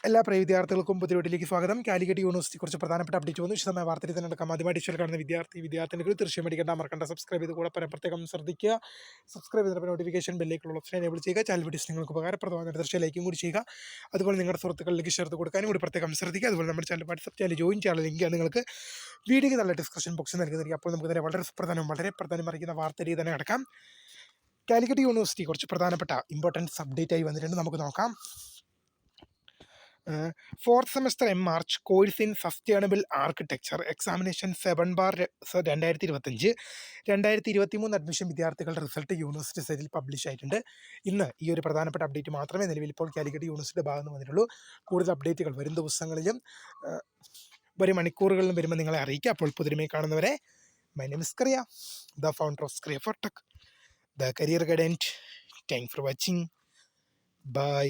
എല്ലാ പ്രിയ വിദ്യാർത്ഥികൾക്കും പുതിയ വീട്ടിലേക്ക് സ്വാഗതം. കാലിക്കറ്റ് യൂണിവേഴ്സിറ്റി കുറച്ച് പ്രധാനപ്പെട്ട അപ്ഡേറ്റ് വന്നു. വിശദമായ വാർത്തയിൽ തന്നെ നടക്കാം. ആദ്യമായിട്ട് ഇഷ്ടം കാണുന്ന വിദ്യാർത്ഥിനികൾ തീർച്ചയായും മേടിക്കേണ്ട മറക്കണ്ട, സബ്സ്ക്രൈബ് ചെയ്ത് കൂടെ പ്രത്യേകം ശ്രദ്ധിക്കുക. സബ്സ്ക്രൈബ് ചെയ്തപ്പോൾ നോട്ടിഫിക്കേഷൻ ബെല്ലേക്കുള്ള ഓപ്ഷൻ എനേബിൾ ചെയ്യുക. ചാനൽ വീഡിയോസ് നിങ്ങൾക്ക് ഉപകാരപ്രദമായ തീർച്ചയായും ലൈക്കും കൂടി ചെയ്യുക. അതുപോലെ നിങ്ങളുടെ സുഹൃത്തുക്കളിലേക്ക് ഷെയർ ചെയ്ത് കൊടുക്കാനും കൂടി പ്രത്യേകം ശ്രദ്ധിക്കുക. അതുപോലെ നമ്മുടെ ചാനൽ വാട്സ്ആപ്പ് ചാനൽ ജോയിൻ ചെയ്യാനുള്ള ലിങ്ക് നിങ്ങൾക്ക് വീഡിയോയ്ക്ക് നല്ല ഡിസ്ക്രിപ്ഷൻ ബോക്സിൽ നൽകുന്നതായിരിക്കും. അപ്പോൾ നമുക്ക് തന്നെ വളരെ പ്രധാനം അറിയിക്കുന്ന വാർത്തയിലേക്ക് തന്നെ കിടക്കാം. കാലിക്കറ്റ് യൂണിവേഴ്സിറ്റി കുറച്ച് പ്രധാനപ്പെട്ട ഇമ്പോർട്ടൻസ് അപ്ഡേറ്റ് ആയി വന്നിട്ടുണ്ട്. നമുക്ക് നോക്കാം. Fourth semester March course in sustainable architecture examination 7/2025 2023 admission വിദ്യാർത്ഥികളുടെ റിസൾട്ട് യൂണിവേഴ്സിറ്റി സൈറ്റിൽ പബ്ലിഷ് ആയിട്ടുണ്ട്. ഇന്ന് ഈ ഒരു പ്രധാനപ്പെട്ട അപ്ഡേറ്റ് മാത്രമേ നിലവിൽ ഇപ്പോൾ കാലിക്കറ്റ് യൂണിവേഴ്സിറ്റിയുടെ ഭാഗത്ത് നിന്ന് വന്നിട്ടുള്ളൂ. കൂടുതൽ അപ്ഡേറ്റുകൾ വരും ദിവസങ്ങളിലും വരും മണിക്കൂറുകളിലും വരുമ്പോൾ നിങ്ങളെ അറിയിക്കുക. അപ്പോൾ പുതിരുമേ കാണുന്നവരെ, my name is Kariya, the founder of Skriya for tech, the career guidance. Thanks for watching. By.